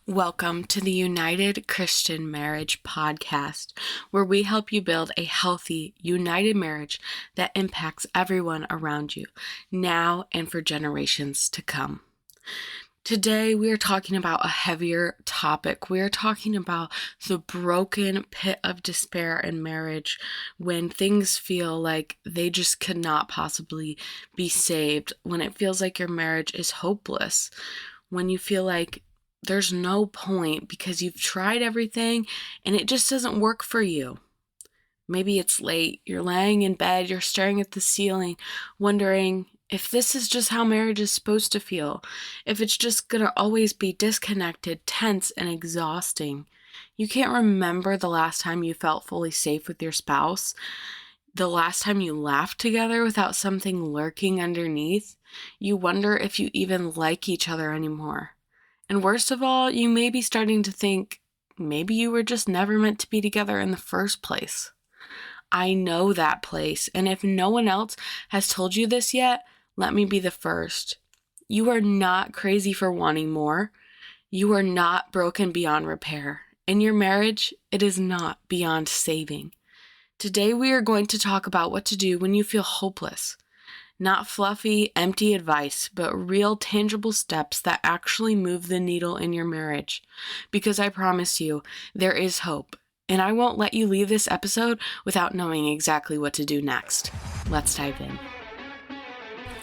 Welcome to the United Christian Marriage Podcast, where we help you build a healthy, united marriage that impacts everyone around you, now and for generations to come. Today, we are talking about a heavier topic. We are talking about the broken pit of despair in marriage when things feel like they just could not possibly be saved, when it feels like your marriage is hopeless, when you feel like there's no point because you've tried everything and it just doesn't work for you. Maybe it's late, you're laying in bed, you're staring at the ceiling, wondering if this is just how marriage is supposed to feel, if it's just gonna always be disconnected, tense, and exhausting. You can't remember the last time you felt fully safe with your spouse, the last time you laughed together without something lurking underneath. You wonder if you even like each other anymore. And worst of all, you may be starting to think maybe you were just never meant to be together in the first place. I know that place, and if no one else has told you this yet, let me be the first. You are not crazy for wanting more. You are not broken beyond repair. In your marriage, it is not beyond saving. Today, we are going to talk about what to do when you feel hopeless. Not fluffy, empty advice, but real, tangible steps that actually move the needle in your marriage. Because I promise you, there is hope. And I won't let you leave this episode without knowing exactly what to do next. Let's dive in.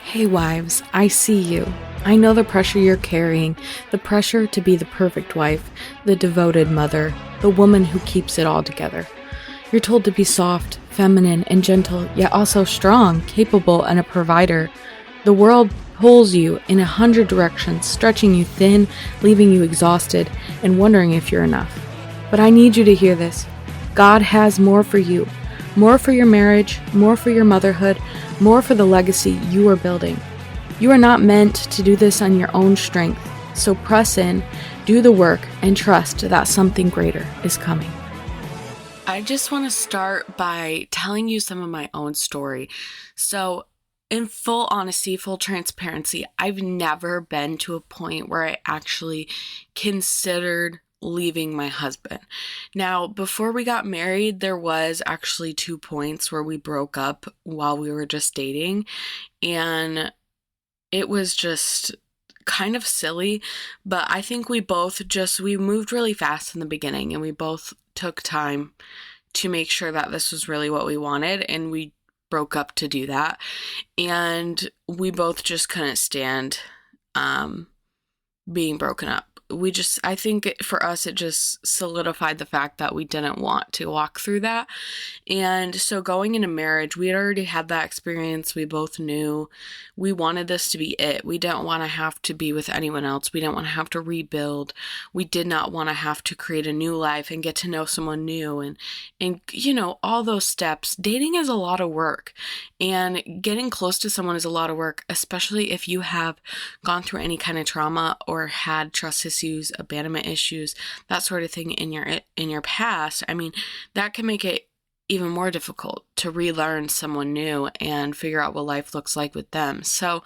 Hey wives, I see you. I know the pressure you're carrying, the pressure to be the perfect wife, the devoted mother, the woman who keeps it all together. You're told to be soft, feminine, and gentle, yet also strong, capable, and a provider. The world pulls you in 100 directions, stretching you thin, leaving you exhausted, and wondering if you're enough. But I need you to hear this. God has more for you. More for your marriage, more for your motherhood, more for the legacy you are building. You are not meant to do this on your own strength, so press in, do the work, and trust that something greater is coming. I just want to start by telling you some of my own story. So, in full honesty, full transparency, I've never been to a point where I actually considered leaving my husband. Now, before we got married, there was actually 2 points where we broke up while we were just dating, and it was just kind of silly, but I think we moved really fast in the beginning, and we both took time to make sure that this was really what we wanted, and we broke up to do that. And we both just couldn't stand being broken up. I think for us, it just solidified the fact that we didn't want to walk through that. And so going into marriage, we had already had that experience. We both knew we wanted this to be it. We didn't want to have to be with anyone else. We didn't want to have to rebuild. We did not want to have to create a new life and get to know someone new. And all those steps. Dating is a lot of work, and getting close to someone is a lot of work, especially if you have gone through any kind of trauma or had trust issues, abandonment issues, that sort of thing in your past. I mean, that can make it even more difficult to relearn someone new and figure out what life looks like with them. So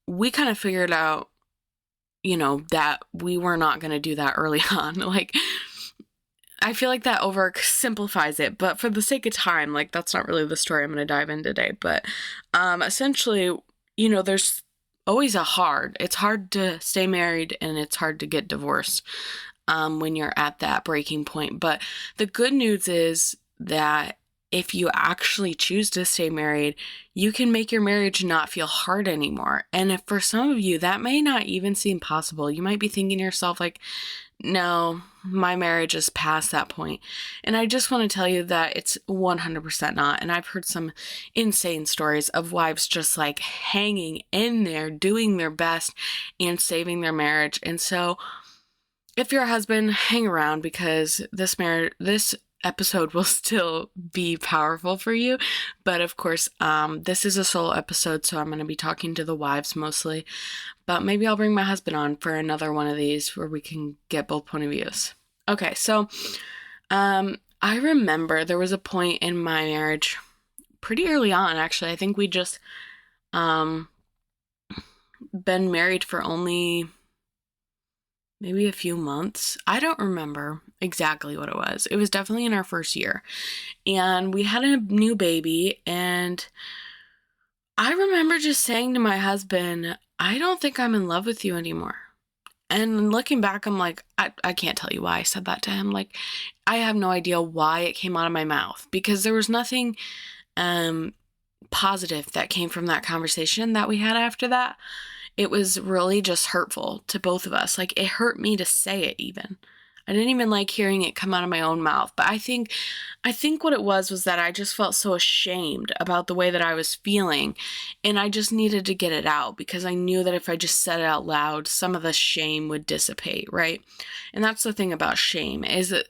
we kind of figured out, that we were not going to do that early on. I feel like that oversimplifies it, but for the sake of time, that's not really the story I'm going to dive in today. But essentially, there's always it's hard to stay married and it's hard to get divorced when you're at that breaking point. But the good news is that if you actually choose to stay married, you can make your marriage not feel hard anymore. And if for some of you, that may not even seem possible. You might be thinking to yourself no, my marriage is past that point. And I just want to tell you that it's 100% not. And I've heard some insane stories of wives just hanging in there, doing their best and saving their marriage. And so if you're a husband, hang around, because this episode will still be powerful for you. But of course, this is a solo episode, so I'm going to be talking to the wives mostly. But maybe I'll bring my husband on for another one of these where we can get both point of views. Okay, so I remember there was a point in my marriage pretty early on, actually. I think we just been married for only maybe a few months. I don't remember exactly what it was. It was definitely in our first year. And we had a new baby, and I remember just saying to my husband, I don't think I'm in love with you anymore. And looking back, I'm like, I can't tell you why I said that to him. Like, I have no idea why it came out of my mouth, because there was nothing positive that came from that conversation that we had after that. It was really just hurtful to both of us. Like, it hurt me to say it even. I didn't even like hearing it come out of my own mouth. But I think what it was that I just felt so ashamed about the way that I was feeling. And I just needed to get it out, because I knew that if I just said it out loud, some of the shame would dissipate, right? And that's the thing about shame, is that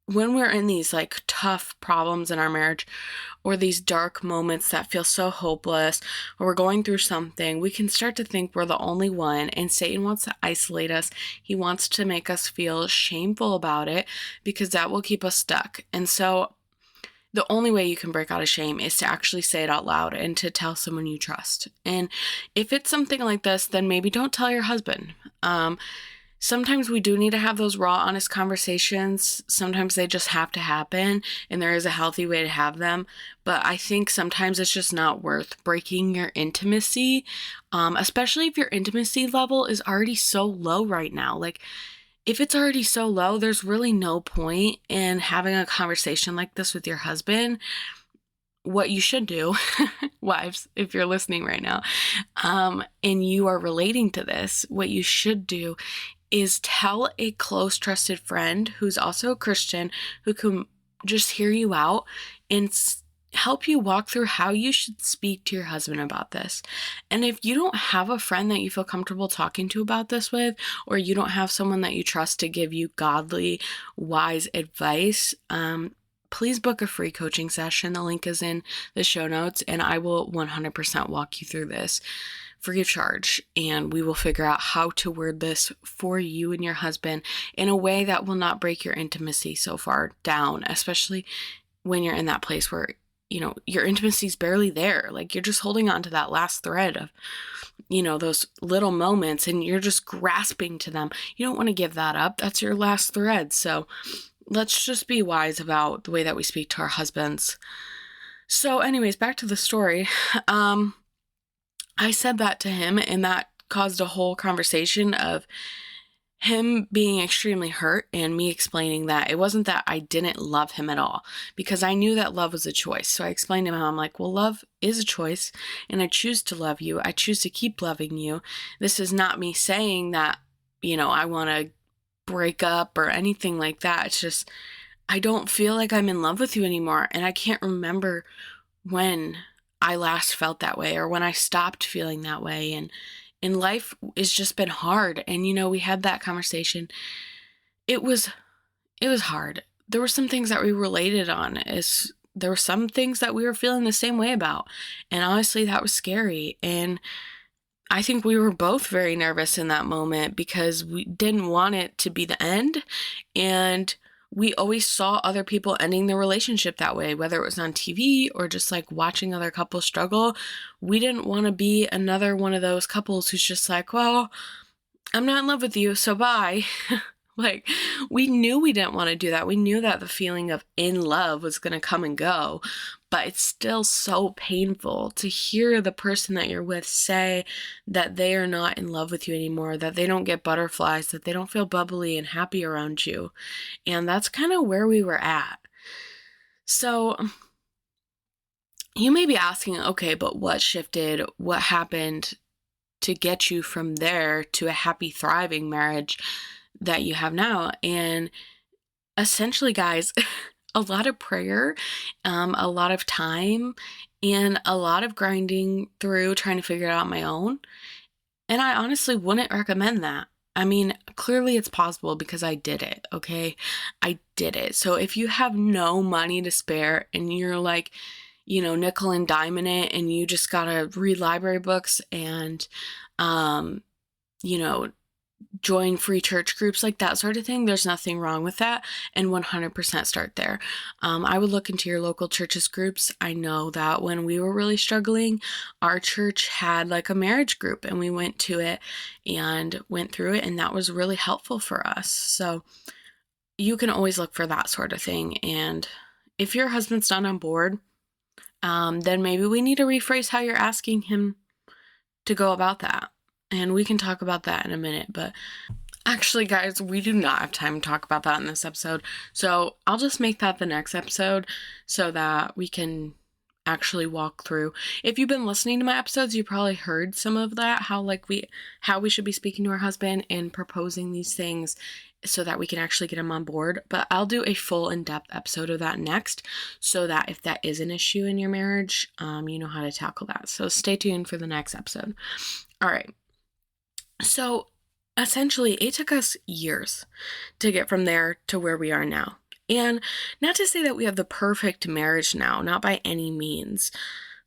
when we're in these like tough problems in our marriage, or these dark moments that feel so hopeless, or we're going through something, we can start to think we're the only one, and Satan wants to isolate us. He wants to make us feel shameful about it, because that will keep us stuck. And so the only way you can break out of shame is to actually say it out loud and to tell someone you trust. And if it's something like this, then maybe don't tell your husband. Sometimes we do need to have those raw, honest conversations. Sometimes they just have to happen, and there is a healthy way to have them. But I think sometimes it's just not worth breaking your intimacy, especially if your intimacy level is already so low right now. Like, if it's already so low, there's really no point in having a conversation like this with your husband. What you should do, wives, if you're listening right now, and you are relating to this, what you should do is tell a close, trusted friend who's also a Christian, who can just hear you out and help you walk through how you should speak to your husband about this. And if you don't have a friend that you feel comfortable talking to about this with, or you don't have someone that you trust to give you godly, wise advice, please book a free coaching session. The link is in the show notes, and I will 100% walk you through this free of charge, and we will figure out how to word this for you and your husband in a way that will not break your intimacy so far down, especially when you're in that place where, you know, your intimacy is barely there. Like, you're just holding on to that last thread of, you know, those little moments, and you're just grasping to them. You don't want to give that up. That's your last thread. So let's just be wise about the way that we speak to our husbands. So anyways, back to the story. I said that to him, and that caused a whole conversation of him being extremely hurt and me explaining that it wasn't that I didn't love him at all, because I knew that love was a choice. So I explained to him, I'm like, well, love is a choice, and I choose to love you. I choose to keep loving you. This is not me saying that, you know, I want to break up or anything like that. It's just, I don't feel like I'm in love with you anymore. And I can't remember when I last felt that way, or when I stopped feeling that way. And life has just been hard. And, you know, we had that conversation. It was hard. There were some things that we related on. There were some things that we were feeling the same way about. And honestly, that was scary. And I think we were both very nervous in that moment, because we didn't want it to be the end. And we always saw other people ending their relationship that way, whether it was on TV or just like watching other couples struggle. We didn't want to be another one of those couples who's just like, well, I'm not in love with you, so bye. Like, we knew we didn't want to do that. We knew that the feeling of in love was going to come and go, but it's still so painful to hear the person that you're with say that they are not in love with you anymore, that they don't get butterflies, that they don't feel bubbly and happy around you. And that's kind of where we were at. So you may be asking, okay, but what shifted? What happened to get you from there to a happy, thriving marriage that you have now? And essentially, guys, a lot of prayer, a lot of time, and a lot of grinding through trying to figure it out on my own. And I honestly wouldn't recommend that. I mean, clearly it's possible because I did it, okay? I did it. So if you have no money to spare and you're like, you know, nickel and diming it, and you just gotta read library books and, you know, join free church groups, like that sort of thing. There's nothing wrong with that, and 100% start there. I would look into your local church's groups. I know that when we were really struggling, our church had like a marriage group, and we went to it and went through it, and that was really helpful for us. So you can always look for that sort of thing. And if your husband's not on board, then maybe we need to rephrase how you're asking him to go about that. And we can talk about that in a minute. But actually, guys, we do not have time to talk about that in this episode. So I'll just make that the next episode so that we can actually walk through. If you've been listening to my episodes, you probably heard some of that, how we should be speaking to our husband and proposing these things so that we can actually get him on board. But I'll do a full in-depth episode of that next, so that if that is an issue in your marriage, you know how to tackle that. So stay tuned for the next episode. All right. So essentially, it took us years to get from there to where we are now. And not to say that we have the perfect marriage now, not by any means,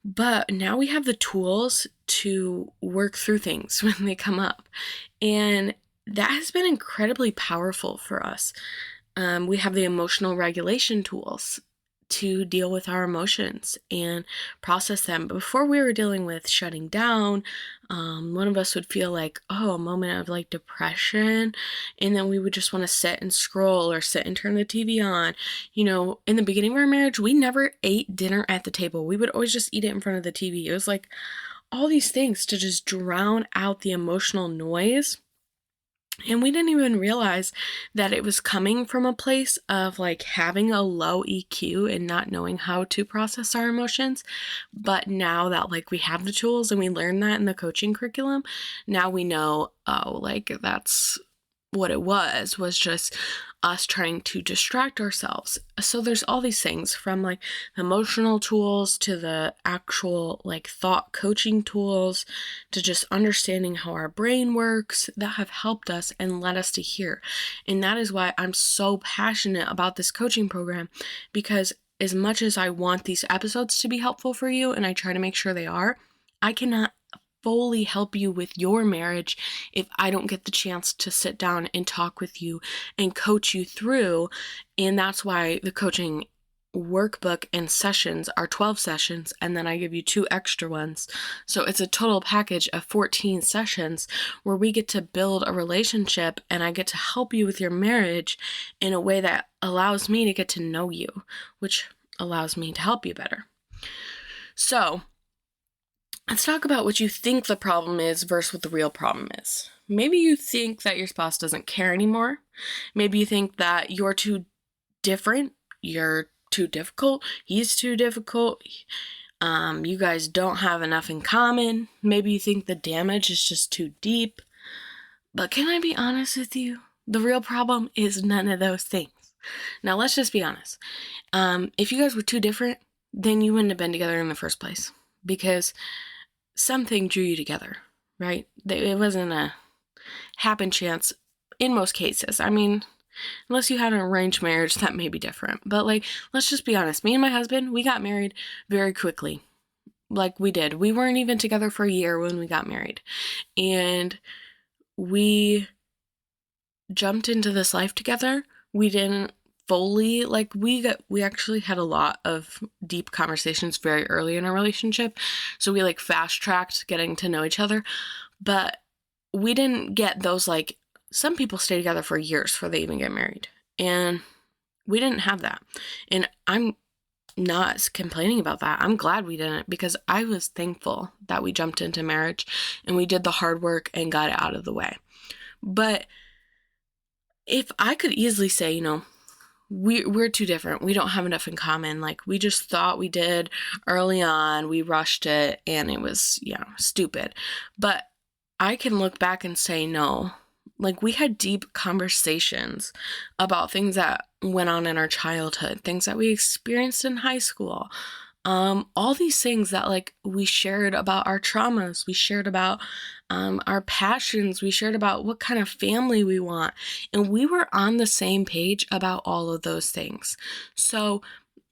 but now we have the tools to work through things when they come up. And that has been incredibly powerful for us. We have the emotional regulation tools to deal with our emotions and process them. Before, we were dealing with shutting down. One of us would feel like, a moment of like depression, and then we would just want to sit and scroll or sit and turn the TV on. You know, in the beginning of our marriage, we never ate dinner at the table. We would always just eat it in front of the TV. It was like all these things to just drown out the emotional noise. And we didn't even realize that it was coming from a place of like having a low EQ and not knowing how to process our emotions. But now that like we have the tools and we learned that in the coaching curriculum, now we know, like that's what it was just us trying to distract ourselves. So there's all these things, from like emotional tools to the actual like thought coaching tools to just understanding how our brain works, that have helped us and led us to here. And that is why I'm so passionate about this coaching program, because as much as I want these episodes to be helpful for you, and I try to make sure they are, I cannot fully help you with your marriage if I don't get the chance to sit down and talk with you and coach you through. And that's why the coaching workbook and sessions are 12 sessions, and then I give you 2 extra ones. So it's a total package of 14 sessions where we get to build a relationship, and I get to help you with your marriage in a way that allows me to get to know you, which allows me to help you better. So let's talk about what you think the problem is versus what the real problem is. Maybe you think that your spouse doesn't care anymore. Maybe you think that you're too different, you're too difficult, he's too difficult, you guys don't have enough in common. Maybe you think the damage is just too deep. But can I be honest with you? The real problem is none of those things. Now, let's just be honest. If you guys were too different, then you wouldn't have been together in the first place, because something drew you together, right? It wasn't a happen chance in most cases. I mean, unless you had an arranged marriage, that may be different. But like, let's just be honest. Me and my husband, we got married very quickly. Like, we did. We weren't even together for a year when we got married. And we jumped into this life together. We didn't fully, like, we actually had a lot of deep conversations very early in our relationship. So we like fast tracked getting to know each other. But we didn't get those, like, some people stay together for years before they even get married. And we didn't have that. And I'm not complaining about that. I'm glad we didn't, because I was thankful that we jumped into marriage and we did the hard work and got it out of the way. But if I could easily say, you know, we're too different, we don't have enough in common, like we just thought we did early on, we rushed it, and it was, stupid. But I can look back and say, no, like we had deep conversations about things that went on in our childhood, things that we experienced in high school, all these things that like we shared about our traumas, we shared about our passions, we shared about what kind of family we want, and we were on the same page about all of those things. So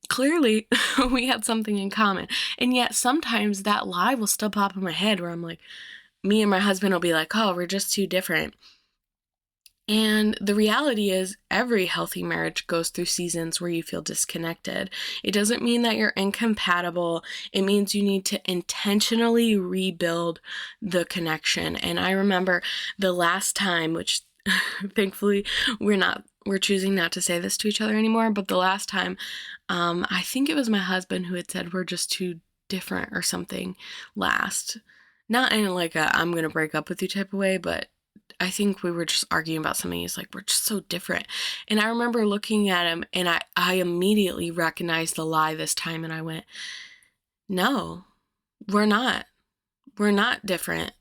clearly we had something in common. And yet sometimes that lie will still pop in my head where I'm like, me and my husband will be like, oh, we're just too different. And the reality is, every healthy marriage goes through seasons where you feel disconnected. It doesn't mean that you're incompatible. It means you need to intentionally rebuild the connection. And I remember the last time, which thankfully we're choosing not to say this to each other anymore, but the last time, I think it was my husband who had said we're just too different or something last. Not in like a I'm going to break up with you type of way, but I think we were just arguing about something. He's like, we're just so different. And I remember looking at him and I immediately recognized the lie this time. And I went, no, we're not. We're not different.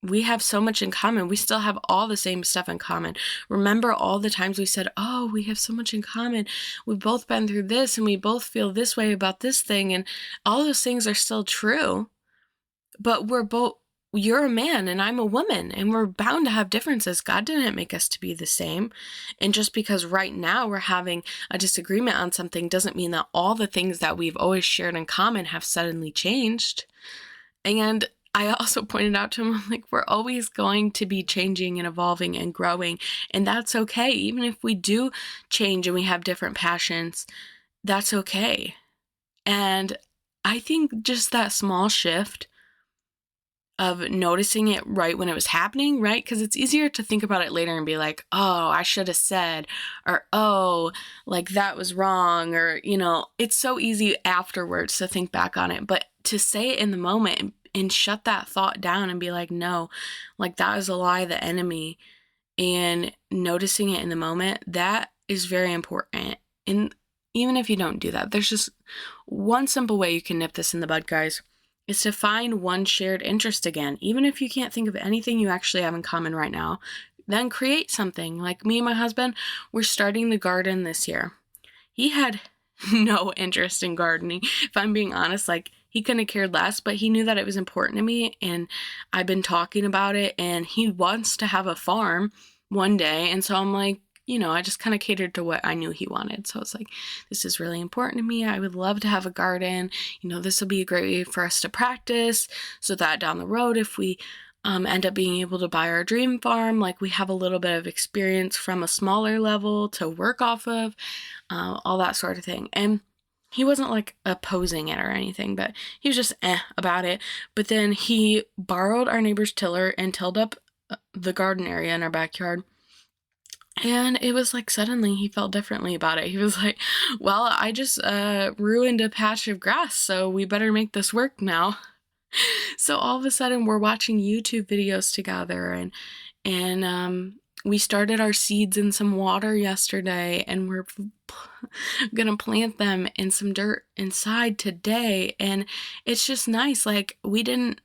We have so much in common. We still have all the same stuff in common. Remember all the times we said, oh, we have so much in common. We've both been through this and we both feel this way about this thing. And all those things are still true. But you're a man and I'm a woman, and we're bound to have differences. God didn't make us to be the same. And just because right now we're having a disagreement on something doesn't mean that all the things that we've always shared in common have suddenly changed. And I also pointed out to him, like, we're always going to be changing and evolving and growing, and that's okay. Even if we do change and we have different passions, that's okay. And I think just that small shift of noticing it right when it was happening, right? Because it's easier to think about it later and be like, oh, I should have said, or, oh, like that was wrong, or, it's so easy afterwards to think back on it. But to say it in the moment and shut that thought down and be like, no, like that is a lie of the enemy, and noticing it in the moment, that is very important. And even if you don't do that, there's just one simple way you can nip this in the bud, guys. Is to find one shared interest again. Even if you can't think of anything you actually have in common right now, then create something. Like me and my husband, we're starting the garden this year. He had no interest in gardening. If I'm being honest, like he couldn't have cared less, but he knew that it was important to me, and I've been talking about it, and he wants to have a farm one day. And so I'm like, I just kind of catered to what I knew he wanted. So it's like, this is really important to me. I would love to have a garden. This will be a great way for us to practice so that down the road, if we end up being able to buy our dream farm, like we have a little bit of experience from a smaller level to work off of, all that sort of thing. And he wasn't like opposing it or anything, but he was just about it. But then he borrowed our neighbor's tiller and tilled up the garden area in our backyard. And it was like suddenly he felt differently about it. He was like, well, I just ruined a patch of grass, so we better make this work now. So all of a sudden we're watching YouTube videos together, and we started our seeds in some water yesterday, and we're gonna plant them in some dirt inside today. And it's just nice. Like we don't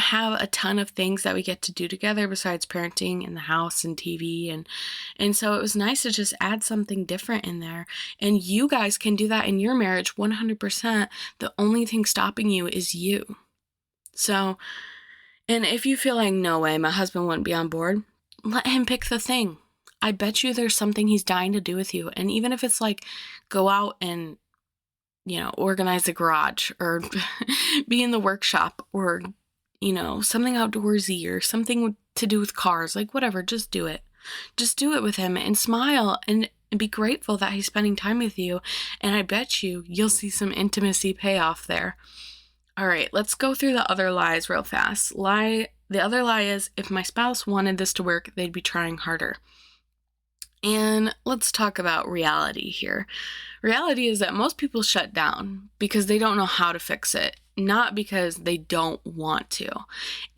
have a ton of things that we get to do together besides parenting in the house and TV. And so it was nice to just add something different in there. And you guys can do that in your marriage 100%. The only thing stopping you is you. So, and if you feel like, no way, my husband wouldn't be on board, let him pick the thing. I bet you there's something he's dying to do with you. And even if it's like, go out and, organize the garage, or be in the workshop, or something outdoorsy, or something to do with cars, like whatever, just do it. Just do it with him and smile and be grateful that he's spending time with you. And I bet you'll see some intimacy payoff there. All right, let's go through the other lies real fast. The other lie is, if my spouse wanted this to work, they'd be trying harder. And let's talk about reality here. Reality is that most people shut down because they don't know how to fix it, not because they don't want to.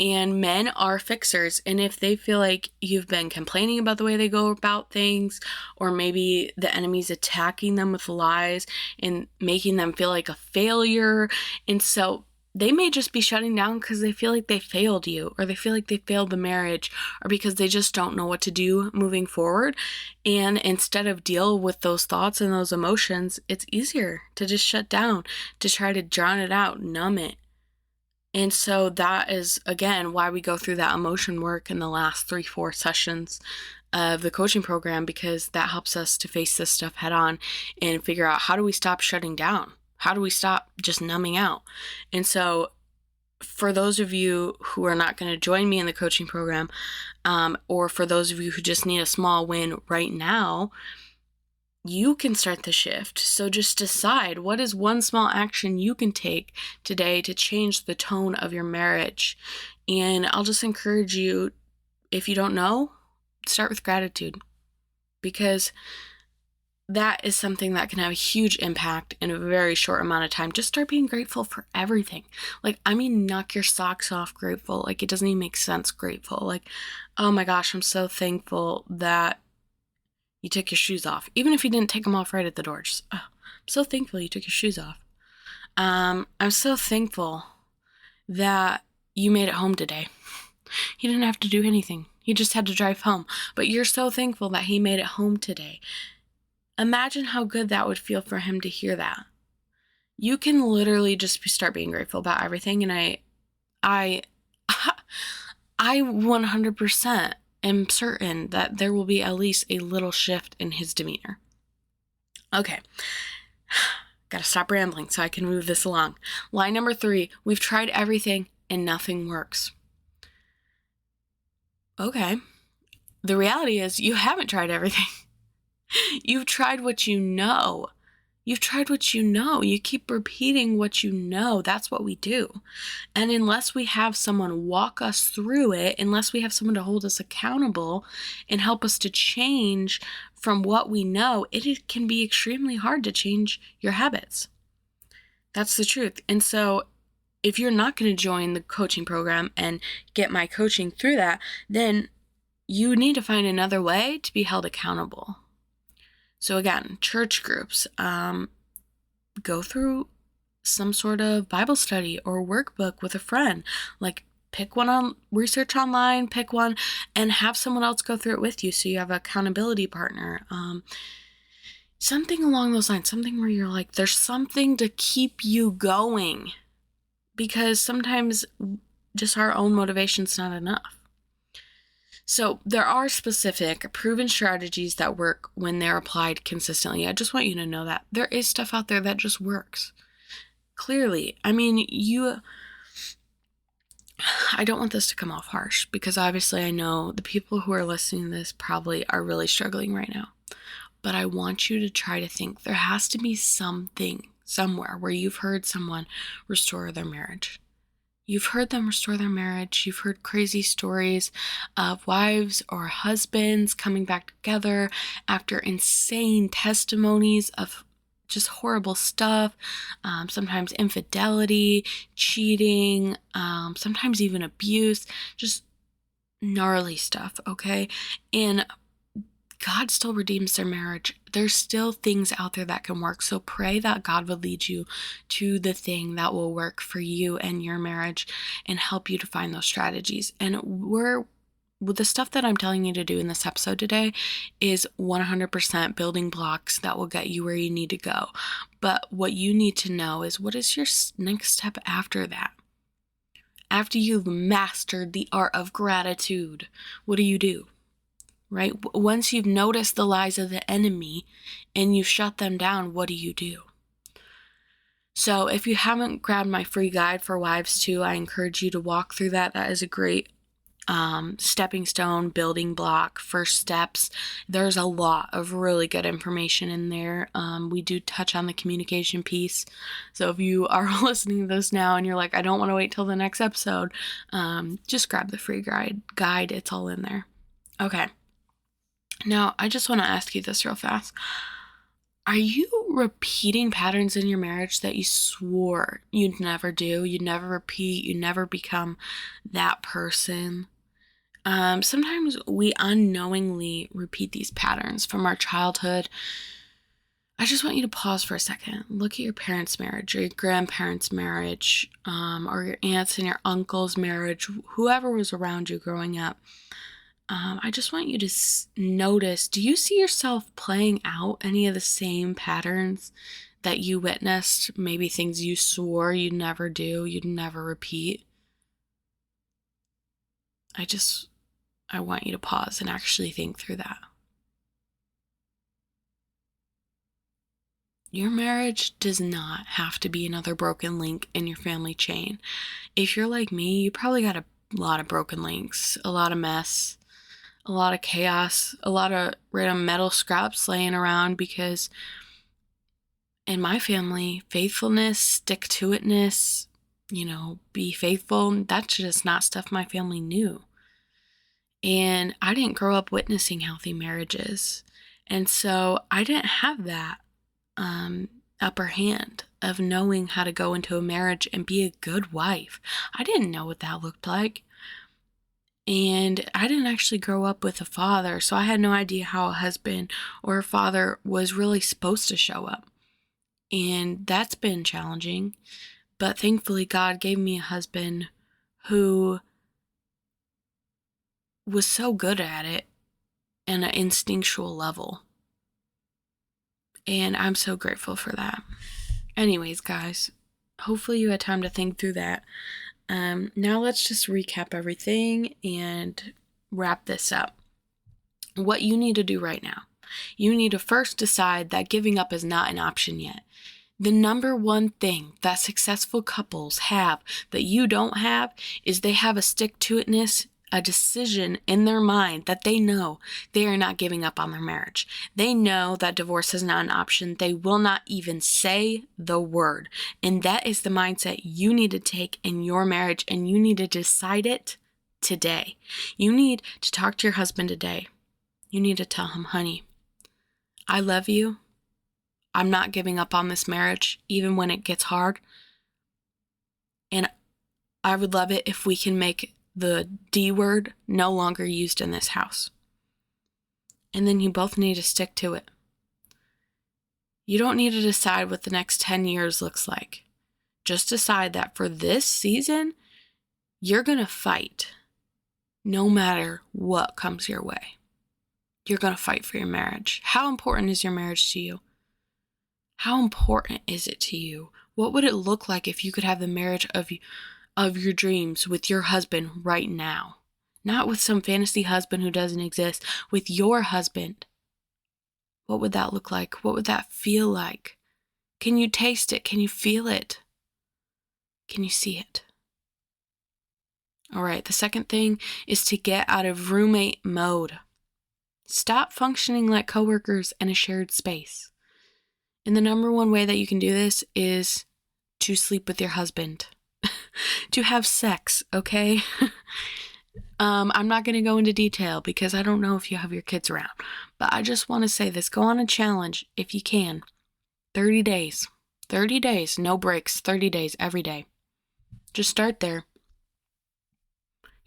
And men are fixers. And if they feel like you've been complaining about the way they go about things, or maybe the enemy's attacking them with lies and making them feel like a failure, and so they may just be shutting down because they feel like they failed you, or they feel like they failed the marriage, or because they just don't know what to do moving forward. And instead of deal with those thoughts and those emotions, it's easier to just shut down, to try to drown it out, numb it. And so that is, again, why we go through that emotion work in the last 3-4 sessions of the coaching program, because that helps us to face this stuff head on and figure out, how do we stop shutting down? How do we stop just numbing out? And so for those of you who are not going to join me in the coaching program, or for those of you who just need a small win right now, you can start the shift. So just decide, what is one small action you can take today to change the tone of your marriage? And I'll just encourage you, if you don't know, start with gratitude, because that is something that can have a huge impact in a very short amount of time. Just start being grateful for everything. Knock your socks off grateful. It doesn't even make sense grateful. Oh my gosh, I'm so thankful that you took your shoes off. Even if you didn't take them off right at the door, I'm so thankful you took your shoes off. I'm so thankful that you made it home today. He didn't have to do anything. He just had to drive home. But you're so thankful that he made it home today. Imagine how good that would feel for him to hear that. You can literally just start being grateful about everything. And I 100% am certain that there will be at least a little shift in his demeanor. Okay. Gotta stop rambling so I can move this along. Line number 3, we've tried everything and nothing works. Okay. The reality is you haven't tried everything. You've tried what you know. You've tried what you know. You keep repeating what you know. That's what we do. And unless we have someone walk us through it, unless we have someone to hold us accountable and help us to change from what we know, it can be extremely hard to change your habits. That's the truth. And so if you're not going to join the coaching program and get my coaching through that, then you need to find another way to be held accountable. So again, church groups, go through some sort of Bible study or workbook with a friend. Pick one on research online, pick one and have someone else go through it with you so you have an accountability partner. Something along those lines, something where you're like, there's something to keep you going, because sometimes just our own motivation's not enough. So there are specific proven strategies that work when they're applied consistently. I just want you to know that there is stuff out there that just works. Clearly. I don't want this to come off harsh, because obviously I know the people who are listening to this probably are really struggling right now. But I want you to try to think there has to be something somewhere where you've heard someone restore their marriage. You've heard them restore their marriage. You've heard crazy stories of wives or husbands coming back together after insane testimonies of just horrible stuff, sometimes infidelity, cheating, sometimes even abuse, just gnarly stuff, okay? And God still redeems their marriage. There's still things out there that can work. So pray that God would lead you to the thing that will work for you and your marriage and help you to find those strategies. And with the stuff that I'm telling you to do in this episode today is 100% building blocks that will get you where you need to go. But what you need to know is, what is your next step after that? After you've mastered the art of gratitude, what do? Right? Once you've noticed the lies of the enemy and you've shut them down, what do? So if you haven't grabbed my free guide for wives too, I encourage you to walk through that. That is a great stepping stone, building block, first steps. There's a lot of really good information in there. We do touch on the communication piece. So if you are listening to this now and you're like, I don't want to wait till the next episode, just grab the free guide. It's all in there. Okay. Now, I just want to ask you this real fast. Are you repeating patterns in your marriage that you swore you'd never do? You'd never repeat. You never become that person. Sometimes we unknowingly repeat these patterns from our childhood. I just want you to pause for a second. Look at your parents' marriage or your grandparents' marriage, or your aunts and your uncles' marriage, whoever was around you growing up. I just want you to notice, do you see yourself playing out any of the same patterns that you witnessed? Maybe things you swore you'd never do, you'd never repeat. I want you to pause and actually think through that. Your marriage does not have to be another broken link in your family chain. If you're like me, you probably got a lot of broken links, a lot of mess, a lot of chaos, a lot of random metal scraps laying around, because in my family, faithfulness, stick-to-itness, be faithful, that's just not stuff my family knew. And I didn't grow up witnessing healthy marriages. And so I didn't have that upper hand of knowing how to go into a marriage and be a good wife. I didn't know what that looked like. And I didn't actually grow up with a father, so I had no idea how a husband or a father was really supposed to show up. And that's been challenging. But thankfully, God gave me a husband who was so good at it on an instinctual level. And I'm so grateful for that. Anyways, guys, hopefully you had time to think through that. Now let's just recap everything and wrap this up. What you need to do right now, you need to first decide that giving up is not an option yet. The number one thing that successful couples have that you don't have is they have a stick-to-itness, a decision in their mind that they know they are not giving up on their marriage. They know that divorce is not an option. They will not even say the word. And that is the mindset you need to take in your marriage, and you need to decide it today. You need to talk to your husband today. You need to tell him, honey, I love you. I'm not giving up on this marriage, even when it gets hard. And I would love it if we can make the D word no longer used in this house. And then you both need to stick to it. You don't need to decide what the next 10 years looks like. Just decide that for this season, you're going to fight no matter what comes your way. You're going to fight for your marriage. How important is your marriage to you? How important is it to you? What would it look like if you could have the marriage of your dreams with your husband right now? Not with some fantasy husband who doesn't exist, with your husband. What would that look like? What would that feel like? Can you taste it? Can you feel it? Can you see it? All right, the second thing is to get out of roommate mode. Stop functioning like coworkers in a shared space. And the number one way that you can do this is to sleep with your husband. To have sex, okay? I'm not going to go into detail because I don't know if you have your kids around. But I just want to say this. Go on a challenge if you can. 30 days. 30 days, no breaks. 30 days every day. Just start there.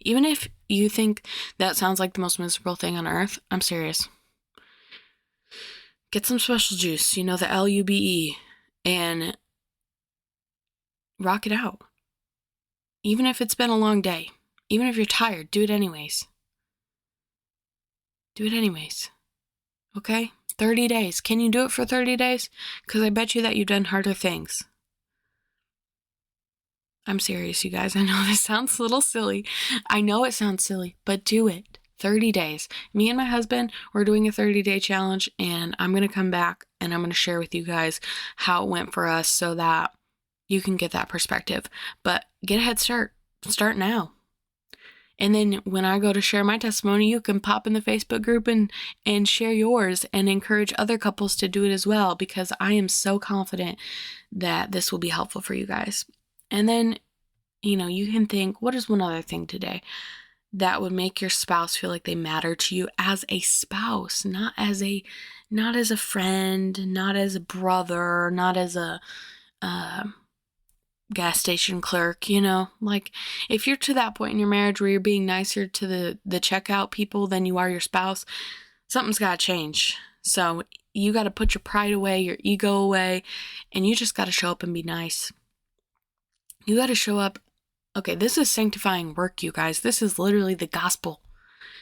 Even if you think that sounds like the most miserable thing on earth, I'm serious. Get some special juice, the LUBE, and rock it out. Even if it's been a long day, even if you're tired, do it anyways. Do it anyways. Okay? 30 days. Can you do it for 30 days? Because I bet you that you've done harder things. I'm serious, you guys. I know this sounds a little silly. I know it sounds silly, but do it. 30 days. Me and my husband, we're doing a 30-day challenge, and I'm going to come back and I'm going to share with you guys how it went for us so that you can get that perspective. But get a head start. Start now. And then when I go to share my testimony, you can pop in the Facebook group and share yours and encourage other couples to do it as well, because I am so confident that this will be helpful for you guys. And then, you can think, what is one other thing today that would make your spouse feel like they matter to you as a spouse, not as a friend, not as a brother, not as a gas station clerk, like if you're to that point in your marriage where you're being nicer to the checkout people than you are your spouse, something's got to change. So you got to put your pride away, your ego away, and you just got to show up and be nice. You got to show up. Okay, this is sanctifying work, you guys. This is literally the gospel.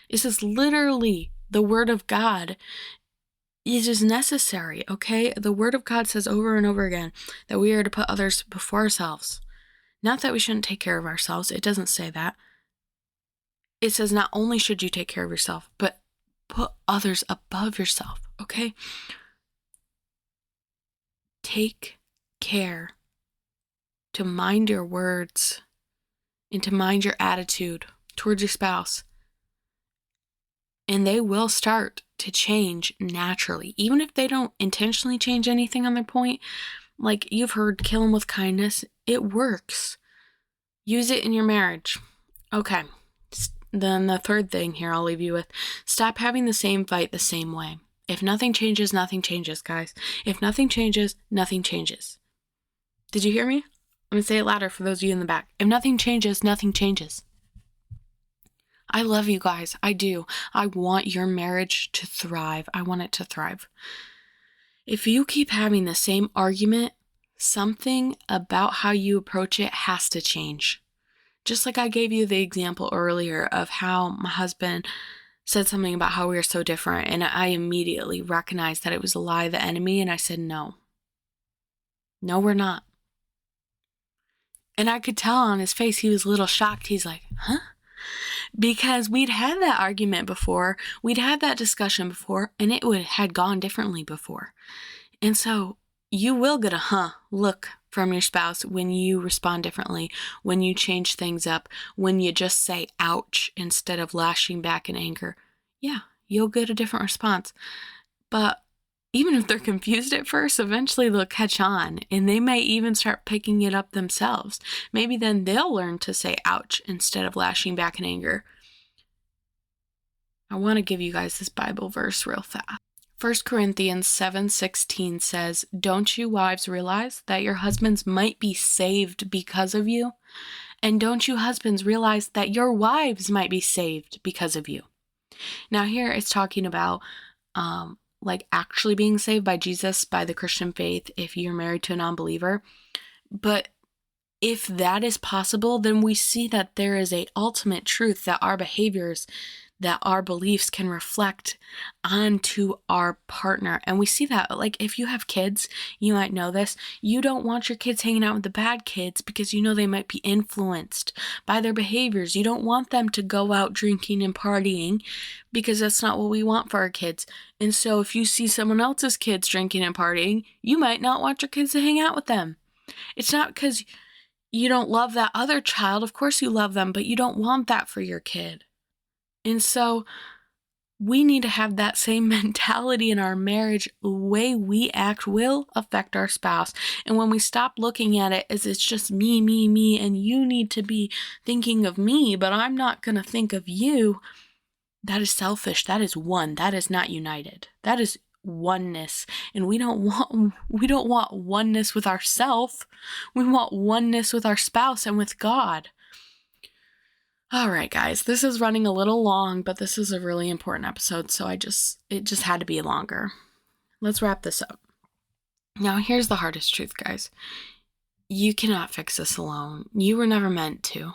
This is literally the word of God. It is necessary, okay? The word of God says over and over again that we are to put others before ourselves. Not that we shouldn't take care of ourselves. It doesn't say that. It says not only should you take care of yourself, but put others above yourself, okay? take care to mind your words and to mind your attitude towards your spouse. And they will start to change naturally. Even if they don't intentionally change anything on their point, like you've heard, kill them with kindness. It works. Use it in your marriage. Okay. Then the third thing here I'll leave you with, stop having the same fight the same way. If nothing changes, nothing changes, guys. If nothing changes, nothing changes. Did you hear me? I'm going to say it louder for those of you in the back. If nothing changes, nothing changes. I love you guys. I do. I want your marriage to thrive. I want it to thrive. If you keep having the same argument, something about how you approach it has to change. Just like I gave you the example earlier of how my husband said something about how we are so different, and I immediately recognized that it was a lie of the enemy, and I said, no, we're not. And I could tell on his face, he was a little shocked. He's like, huh? Because we'd had that argument before, we'd had that discussion before, and it had gone differently before. And so you will get a look from your spouse when you respond differently, when you change things up, when you just say ouch instead of lashing back in anger. Yeah, you'll get a different response. But even if they're confused at first, eventually they'll catch on, and they may even start picking it up themselves. Maybe then they'll learn to say ouch instead of lashing back in anger. I want to give you guys this Bible verse real fast. 1 Corinthians 7:16 says, "Don't you wives realize that your husbands might be saved because of you? And don't you husbands realize that your wives might be saved because of you?" Now here it's talking about like actually being saved by Jesus, by the Christian faith, if you're married to a non-believer. But if that is possible, then we see that there is a ultimate truth that our behaviors, that our beliefs can reflect onto our partner. And we see that, like, if you have kids, you might know this, you don't want your kids hanging out with the bad kids because you know they might be influenced by their behaviors. You don't want them to go out drinking and partying because that's not what we want for our kids. And so if you see someone else's kids drinking and partying, you might not want your kids to hang out with them. It's not because you don't love that other child. Of course you love them, but you don't want that for your kid. And so we need to have that same mentality in our marriage. The way we act will affect our spouse. And when we stop looking at it as it's just me, and you need to be thinking of me, but I'm not going to think of you, that is selfish. That is one. That is not united. That is oneness. And we don't want oneness with ourselves. We want oneness with our spouse and with God. All right, guys, this is running a little long, but this is a really important episode, so it just had to be longer. Let's wrap this up. Now, here's the hardest truth, guys. You cannot fix this alone. You were never meant to.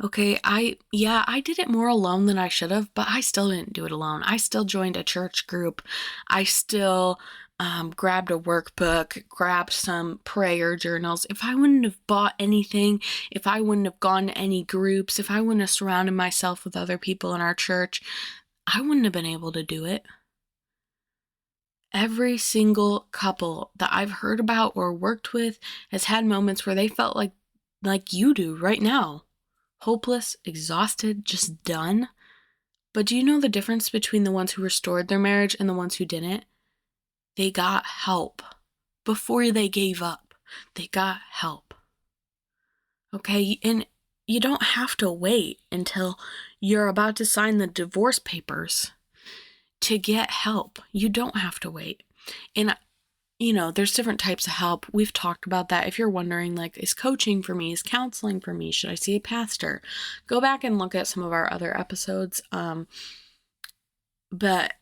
Okay, I did it more alone than I should have, but I still didn't do it alone. I still joined a church group. I still grabbed a workbook, grabbed some prayer journals. If I wouldn't have bought anything, if I wouldn't have gone to any groups, if I wouldn't have surrounded myself with other people in our church, I wouldn't have been able to do it. Every single couple that I've heard about or worked with has had moments where they felt like you do right now. Hopeless, exhausted, just done. But do you know the difference between the ones who restored their marriage and the ones who didn't? They got help before they gave up. They got help. Okay, and you don't have to wait until you're about to sign the divorce papers to get help. You don't have to wait. And there's different types of help. We've talked about that. If you're wondering, like, is coaching for me? Is counseling for me? Should I see a pastor? Go back and look at some of our other episodes. But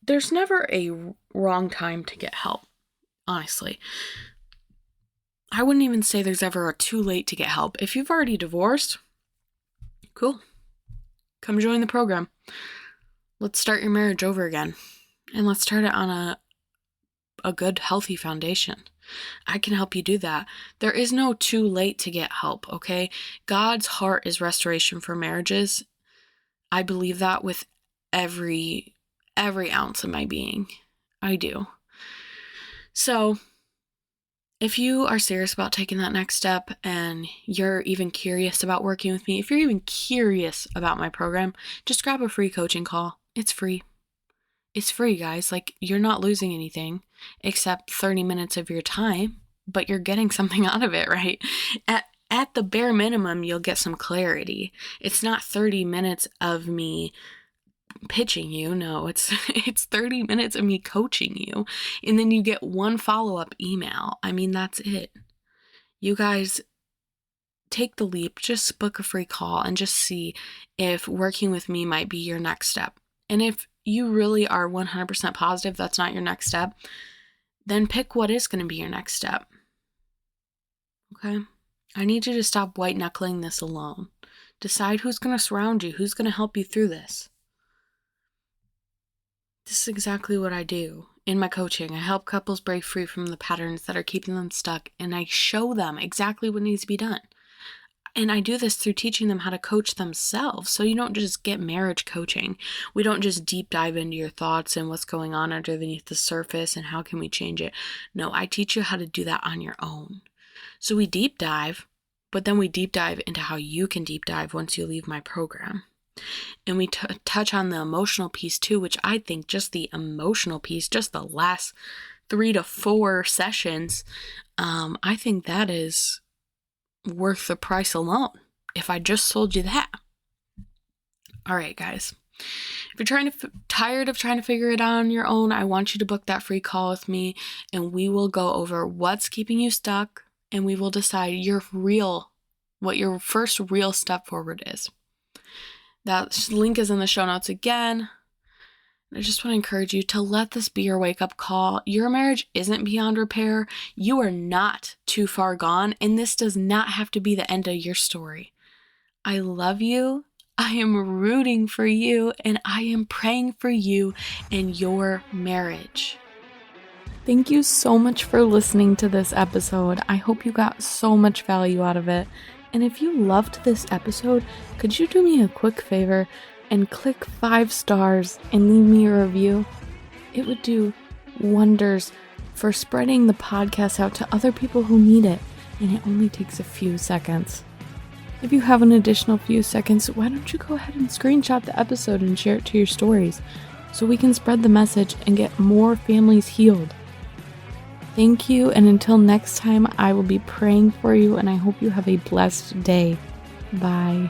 there's never a wrong time to get help, honestly. I wouldn't even say there's ever a too late to get help. If you've already divorced, cool. Come join the program. Let's start your marriage over again. And let's start it on a good, healthy foundation. I can help you do that. There is no too late to get help, okay? God's heart is restoration for marriages. I believe that with every ounce of my being. I do. So if you are serious about taking that next step and you're even curious about working with me, if you're even curious about my program, just grab a free coaching call. It's free. It's free, guys. Like, you're not losing anything except 30 minutes of your time, but you're getting something out of it, right? At the bare minimum, you'll get some clarity. It's not 30 minutes of me pitching you. No, it's 30 minutes of me coaching you. And then you get one follow-up email. I mean, that's it. You guys take the leap. Just book a free call and just see if working with me might be your next step. And if you really are 100% positive that's not your next step, then pick what is going to be your next step. Okay? I need you to stop white knuckling this alone. Decide who's going to surround you, who's going to help you through this. This is exactly what I do in my coaching. I help couples break free from the patterns that are keeping them stuck, and I show them exactly what needs to be done. And I do this through teaching them how to coach themselves. So you don't just get marriage coaching. We don't just deep dive into your thoughts and what's going on underneath the surface and how can we change it. No, I teach you how to do that on your own. So we deep dive, but then we deep dive into how you can deep dive once you leave my program. And we touch on the emotional piece too, which I think just the emotional piece, just the last 3 to 4 sessions, I think that is worth the price alone if I just sold you that. All right, guys. If you're tired of trying to figure it out on your own, I want you to book that free call with me, and we will go over what's keeping you stuck, and we will decide what your first real step forward is. That link is in the show notes again. I just want to encourage you to let this be your wake-up call. Your marriage isn't beyond repair. You are not too far gone, and this does not have to be the end of your story. I love you. I am rooting for you, and I am praying for you and your marriage. Thank you so much for listening to this episode. I hope you got so much value out of it. And if you loved this episode, could you do me a quick favor and click 5 stars and leave me a review? It would do wonders for spreading the podcast out to other people who need it, and it only takes a few seconds. If you have an additional few seconds, why don't you go ahead and screenshot the episode and share it to your stories so we can spread the message and get more families healed. Thank you, and until next time, I will be praying for you, and I hope you have a blessed day. Bye.